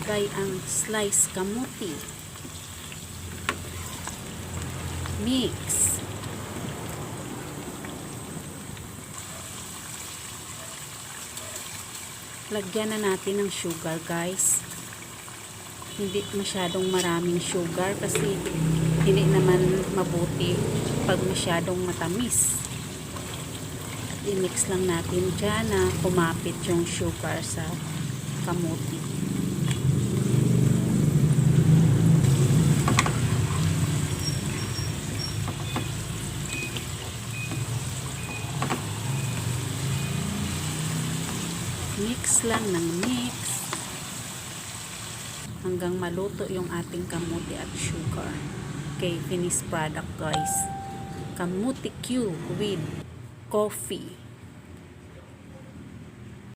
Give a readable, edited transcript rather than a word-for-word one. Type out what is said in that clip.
ilagay ang slice kamuti. Mix. Lagyan na natin ng sugar, guys. Hindi masyadong maraming sugar kasi hindi naman mabuti pag masyadong matamis. I-mix lang natin dyan na kumapit yung sugar sa kamuti. Mix lang ng mix hanggang maluto yung ating kamuti at sugar. Okay, finished product, guys. Kamuti Q with coffee.